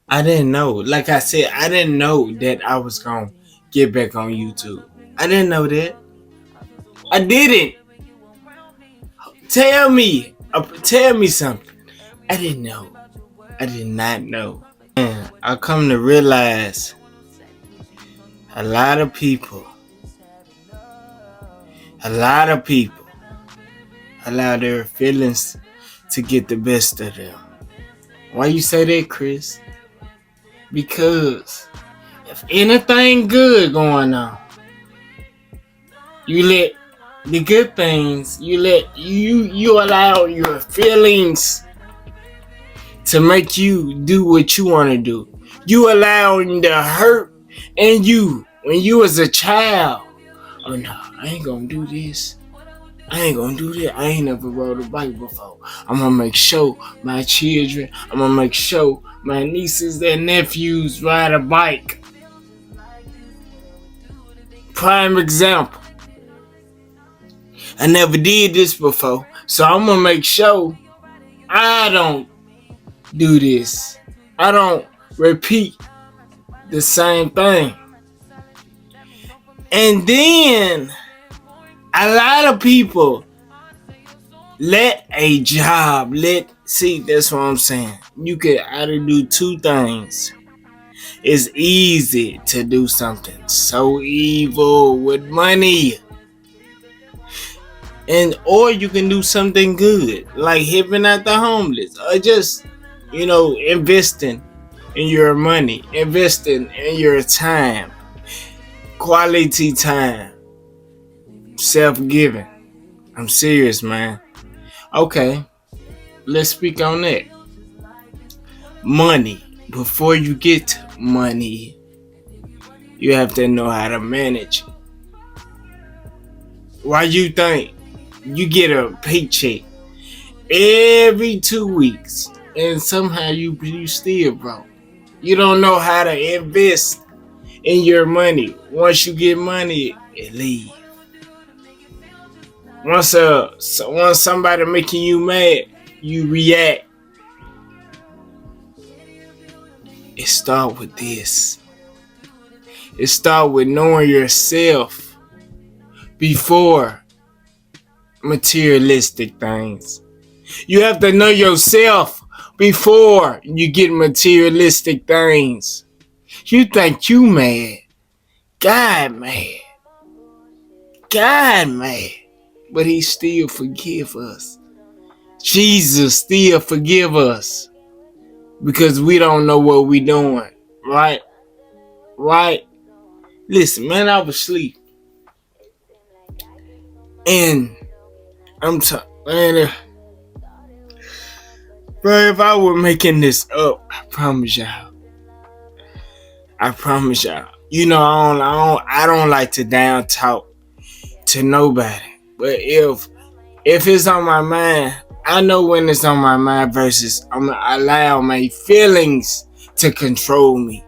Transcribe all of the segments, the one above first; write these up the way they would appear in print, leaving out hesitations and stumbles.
I didn't know. Like I said, I didn't know that I was gonna get back on YouTube. I didn't know that. I didn't. Tell me something. I didn't know. I did not know. And I come to realize a lot of people, a lot of people allow their feelings to get the best of them. Why you say that, Chris? Because if anything good going on, you let the good things, you allow your feelings to make you do what you want to do. You allowing the hurt and you when you was a child. Oh no, I ain't gonna do this. I ain't gonna do that. I ain't never rode a bike before. I'm gonna make sure my children, I'm gonna make sure my nieces and nephews ride a bike. Prime example. I never did this before, so I'm gonna make sure I don't do this. I don't repeat the same thing. And then a lot of people let a job, see, that's what I'm saying. You could either do two things. It's easy to do something so evil with money. And or you can do something good, like helping out the homeless, or just, investing in your money, investing in your time, quality time, self-giving. I'm serious, man. Okay, let's speak on that. Money. Before you get money, you have to know how to manage it. Why you think you get a paycheck every 2 weeks and somehow you still broke? You don't know how to invest in your money. Once you get money, it leaves. Once somebody making you mad, you react. It start with this. It start with knowing yourself before materialistic things. You have to know yourself before you get materialistic things. You think you mad. God mad. God mad. But he still forgive us. Jesus still forgive us. Because we don't know what we doing. Right? Right? Listen, man, I was asleep. And I'm man, bro, if I were making this up, I promise y'all. I don't like to down talk to nobody. But if it's on my mind, I know when it's on my mind versus I'm gonna allow my feelings to control me.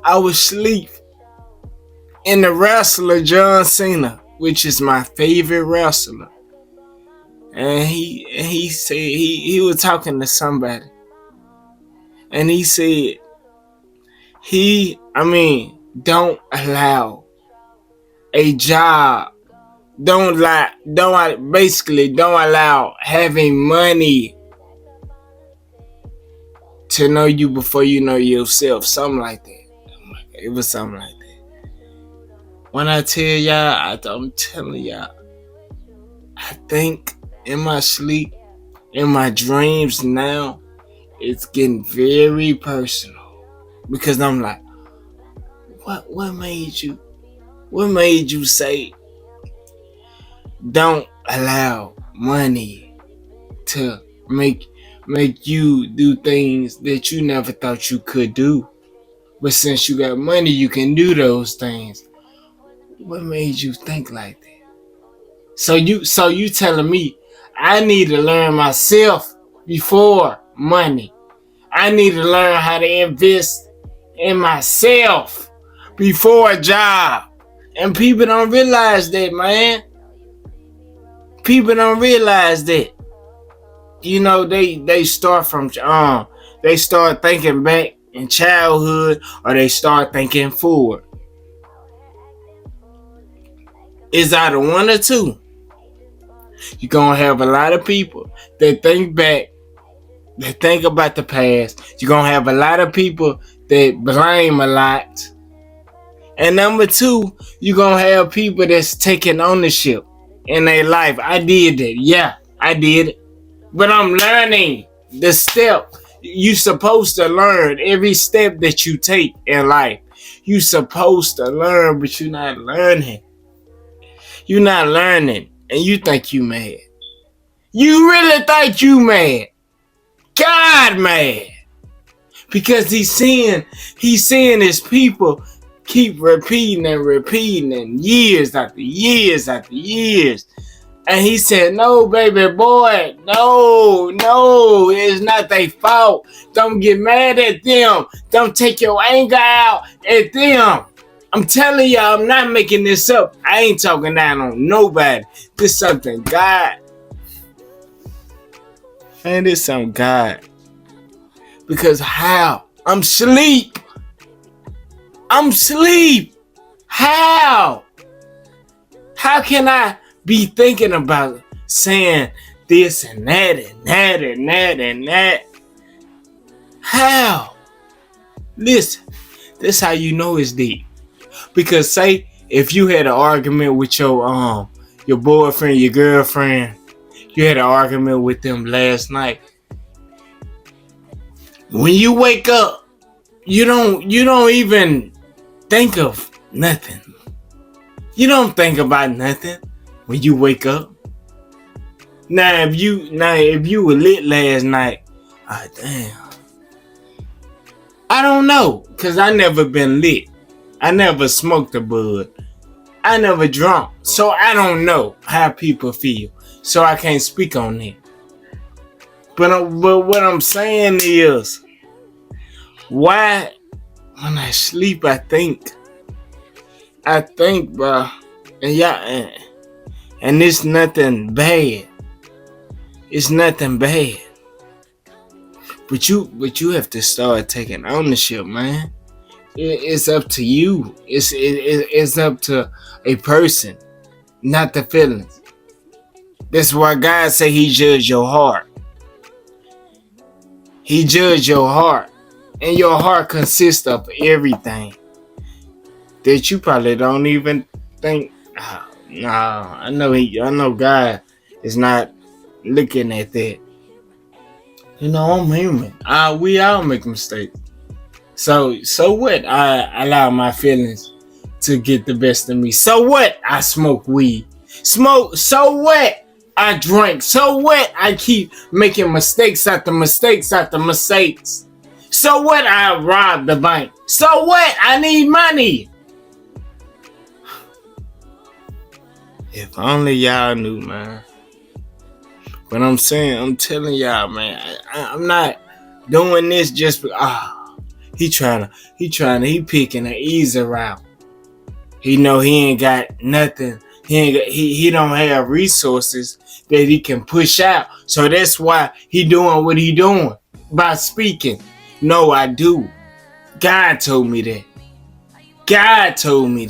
I was asleep. And the wrestler John Cena, which is my favorite wrestler, and he said he was talking to somebody, and he said don't allow a job, don't allow having money to know you before you know yourself, something like that. It was something like that. When I tell y'all, I'm telling y'all, I think in my sleep, in my dreams now, it's getting very personal. Because I'm like, what made you say don't allow money to make you do things that you never thought you could do? But since you got money, you can do those things. What made you think like that? So you telling me I need to learn myself before money. I need to learn how to invest in myself before a job. And people don't realize that, man. People don't realize that. They start from they start thinking back in childhood or they start thinking forward. It's either one or two. You're going to have a lot of people that think back, that think about the past. You're going to have a lot of people that blame a lot. And number two, you're going to have people that's taking ownership in their life. I did that. Yeah, I did it. But I'm learning the step. You're supposed to learn every step that you take in life. You're supposed to learn, but you're not learning. You're not learning, and you think you mad. You really think you mad. God mad. Because he's seeing his people keep repeating and years after years after years. And he said, no, baby boy, no, it's not their fault. Don't get mad at them. Don't take your anger out at them. I'm telling y'all, I'm not making this up. I ain't talking down on nobody. This is something God. Man, this is something God. Because how? I'm sleep. How? How can I be thinking about saying this and that and that and that and that? How? Listen, this how you know it's deep. Because say if you had an argument with your boyfriend, your girlfriend, you had an argument with them last night. When you wake up, you don't even think of nothing. You don't think about nothing when you wake up. Now if you were lit last night, damn. I don't know, cause I never been lit. I never smoked a bud. I never drunk. So I don't know how people feel. So I can't speak on that. But what I'm saying is, why when I sleep I think, bro, and it's nothing bad. It's nothing bad. But you have to start taking ownership, man. It's up to you. It's up to a person, not the feelings. That's why God say He judge your heart. He judge your heart, and your heart consists of everything that you probably don't even think. I know God is not looking at that. You know, I'm human. We all make mistakes. So what? I allow my feelings to get the best of me. So what? I smoke weed. So what? I drink. So what? I keep making mistakes after mistakes after mistakes. So what? I rob the bank. So what? I need money. If only y'all knew, man. But I'm telling y'all, man. I'm not doing this just because. He picking an easy route. He know he ain't got nothing. He don't have resources that he can push out. So that's why he doing what he doing by speaking. No, I do. God told me that. God told me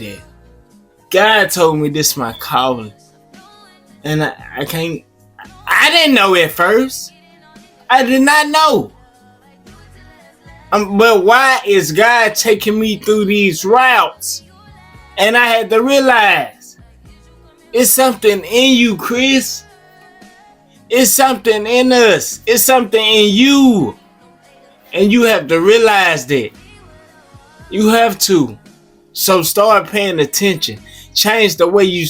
this is my calling. And I can't. I didn't know at first. I did not know. But why is God taking me through these routes? And I had to realize it's something in you, Chris. It's something in us. It's something in you. And you have to realize that. You have to. So start paying attention. Change the way you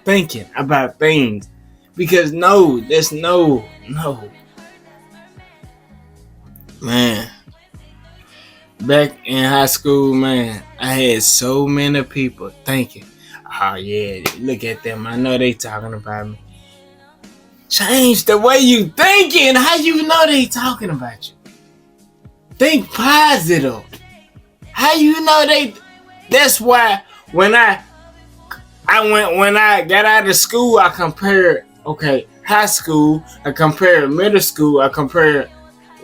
thinking about things. Because no. Man. Back in high school, man, I had so many people thinking, oh yeah, look at them. I know they talking about me. Change the way you thinking. How you know they talking about you? Think positive. How you know they? That's why when I got out of school, I compared high school, I compared middle school, I compared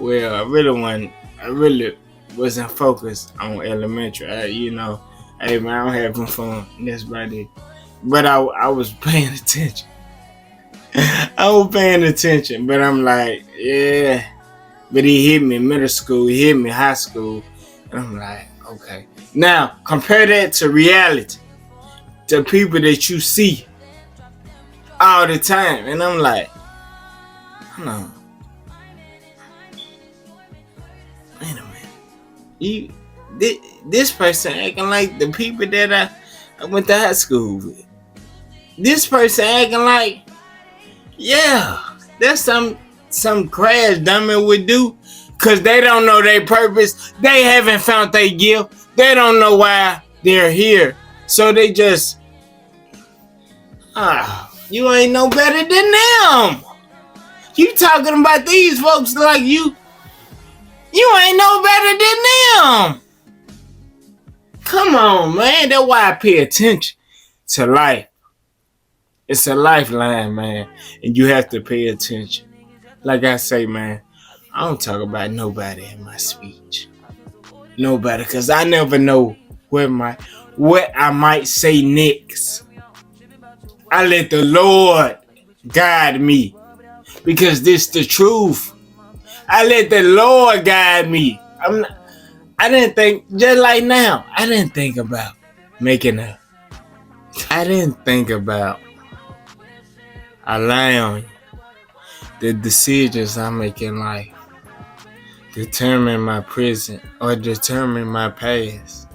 I really wasn't focused on elementary. Hey man, I'm having fun. That's about it. But I was paying attention. I was paying attention, but I'm like, yeah. But he hit me in middle school, he hit me in high school, and I'm like, okay. Now compare that to reality, to people that you see all the time, and I'm like, hold on, wait a minute, this person acting like the people that I went to high school with. This person acting like, yeah, that's some crash dummy would do, cause they don't know their purpose. They haven't found their gift. They don't know why they're here. So they just, you ain't no better than them. You talking about these folks like you ain't no better than them. Come on, man. That's why I pay attention to life. It's a lifeline, man, and you have to pay attention. Like I say, man, I don't talk about nobody in my speech. Nobody, because I never know what I might say next. I let the Lord guide me, because this the truth. I let the Lord guide me. I didn't think, just like now, I didn't think about making I didn't think about allowing the decisions I make in life determine my present or determine my past.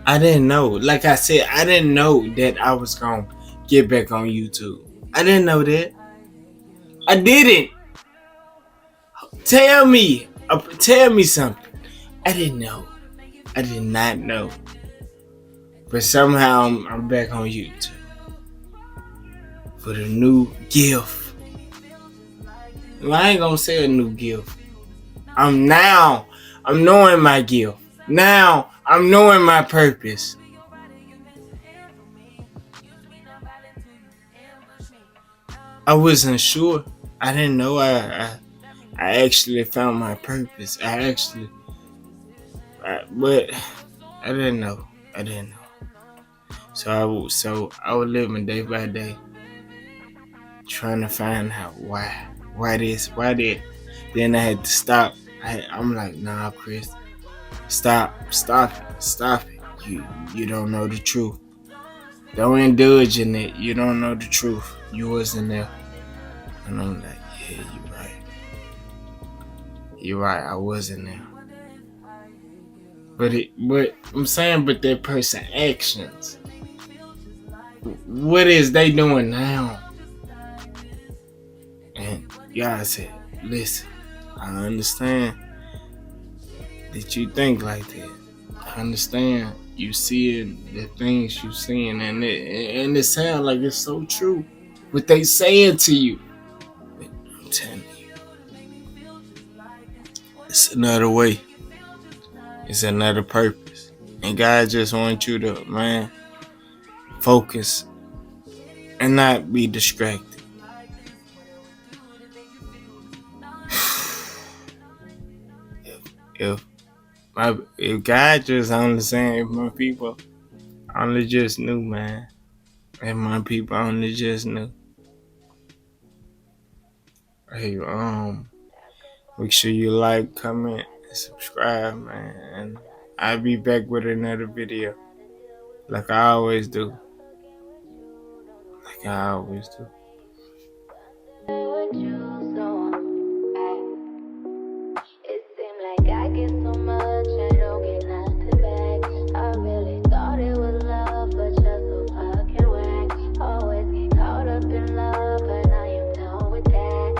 I didn't know. Like I said, I didn't know that I was going to get back on YouTube. I didn't know that. I didn't. Tell me something. I didn't know. I did not know. But somehow I'm back on YouTube for the new gift. Well, I ain't gonna say a new gift. I'm knowing my gift. Now I'm knowing my purpose. I wasn't sure. I didn't know I actually found my purpose. But I didn't know. So I was living day by day, trying to find out why this, why that. Then I had to stop. I'm like, nah, Chris, stop it. You don't know the truth. Don't indulge in it. You don't know the truth. You wasn't there. And I'm like, yeah, you're right. I wasn't there. But I'm saying, but that person actions. What is they doing now? And God said, listen, I understand that you think like that. I understand you seeing the things you seeing, and it sounds like it's so true what they saying to you. But I'm telling you, it's another way. It's another purpose. And God just wants you to, man, focus and not be distracted. If God just only saying, if my people only just knew, man. If my people only just knew. Hey, make sure you like, comment, and subscribe, man. And I'll be back with another video. Like I always do. Like I always do.